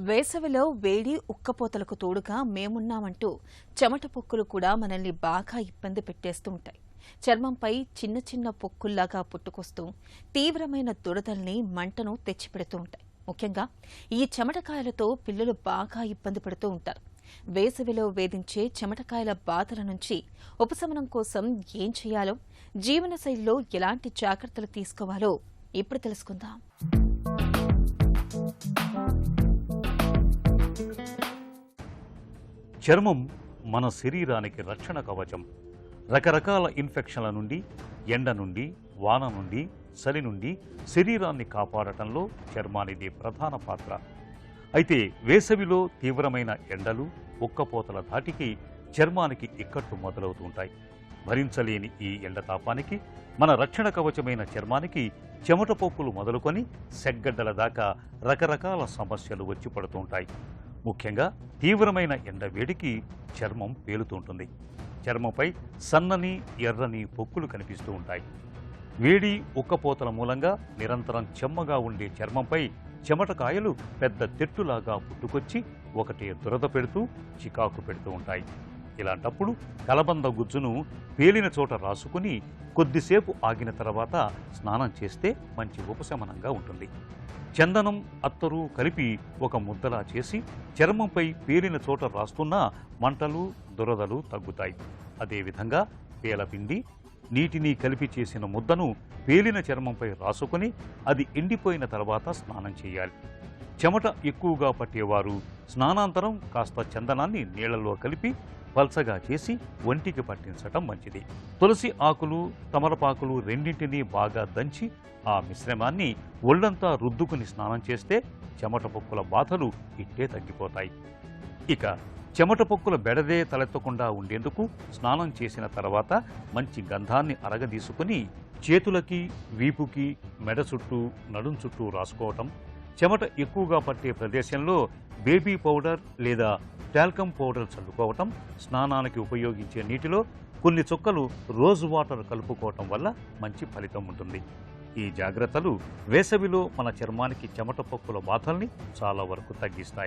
వేసవిలో వేడి ఉక్కపోతలకు తోడుగా మేమున్నామంటూ చెమట పొక్కులు కూడా మనల్ని బాగా ఇబ్బంది పెట్టేస్తూ ఉంటాయి. చర్మంపై చిన్న చిన్న పొక్కుల్లాగా పుట్టుకొస్తూ తీవ్రమైన దురదల్ని మంటను తెచ్చిపెడుతూ ఉంటాయి. ముఖ్యంగా ఈ చెమటకాయలతో పిల్లలు బాగా ఇబ్బంది పడుతూ ఉంటారు. వేసవిలో వేధించే చెమటకాయల బాధల నుంచి ఉపశమనం కోసం ఏం చేయాలో, జీవనశైలిలో ఎలాంటి జాగ్రత్తలు తీసుకోవాలో ఇప్పుడు తెలుసుకుందాం. చర్మం మన శరీరానికి రక్షణ కవచం. రకరకాల ఇన్ఫెక్షన్ల నుండి, ఎండ నుండి, వాన నుండి, చలి నుండి శరీరాన్ని కాపాడటంలో చర్మానిది ప్రధాన పాత్ర. అయితే వేసవిలో తీవ్రమైన ఎండలు, ఉక్కపోతల ధాటికి చర్మానికి ఇక్కట్లు మొదలవుతుంటాయి. భరించలేని ఈ ఎండతాపానికి మన రక్షణ కవచమైన చర్మానికి చెమట పొక్కులు మొదలుకొని సెగ్గడ్డల దాకా రకరకాల సమస్యలు వచ్చి పడుతుంటాయి. ముఖ్యంగా తీవ్రమైన ఎండవేడికి చర్మం పేలుతుంటుంది. చర్మంపై సన్నని, ఎర్రని పొక్కులు కనిపిస్తూ ఉంటాయి. వేడి, ఉక్కపోతల మూలంగా నిరంతరం చెమ్మగా ఉండే చర్మంపై చెమటకాయలు పెద్ద తెట్టులాగా పుట్టుకొచ్చి ఒకటే దురద పెడుతూ, చికాకు పెడుతూ ఉంటాయి. ఇలాంటప్పుడు కలబంద గుజ్జును పేలిన చోట రాసుకుని కొద్దిసేపు ఆగిన తర్వాత స్నానం చేస్తే మంచి ఉపశమనంగా ఉంటుంది. చందనం, అత్తరు కలిపి ఒక ముద్దలా చేసి చర్మంపై పేలిన చోట రాస్తున్నా మంటలు, దురదలు తగ్గుతాయి. అదేవిధంగా పేలపిండి, నీటిని కలిపి చేసిన ముద్దను పేలిన చర్మంపై రాసుకుని అది ఎండిపోయిన తర్వాత స్నానం చేయాలి. చెమట ఎక్కువగా పట్టేవారు స్నానాంతరం కాస్త చందనాన్ని నీళ్లలో కలిపి పల్చగా చేసి ఒంటికి పట్టించటం మంచిది. తులసి ఆకులు, తమలపాకులు రెండింటినీ బాగా దంచి ఆ మిశ్రమాన్ని ఒళ్లంతా రుద్దుకుని స్నానం చేస్తే చెమట పొక్కుల బాధలు ఇట్టే తగ్గిపోతాయి. ఇక చెమట పొక్కుల బెడదే తలెత్తకుండా ఉండేందుకు స్నానం చేసిన తర్వాత మంచి గంధాన్ని అరగదీసుకుని చేతులకి, వీపుకి, మెడ చుట్టూ, నడుం చుట్టూ రాసుకోవటం, చెమట ఎక్కువగా పట్టే ప్రదేశంలో బేబీ పౌడర్ లేదా టాల్కమ్ పౌడర్ చల్లుకోవటం, స్నానానికి ఉపయోగించే నీటిలో కొన్ని చుక్కలు రోజ్ వాటర్ కలుపుకోవటం వల్ల మంచి ఫలితం ఉంటుంది. ఈ జాగ్రత్తలు వేసవిలో మన చర్మానికి చెమట పొక్కుల బాధల్ని చాలా వరకు తగ్గిస్తాయి.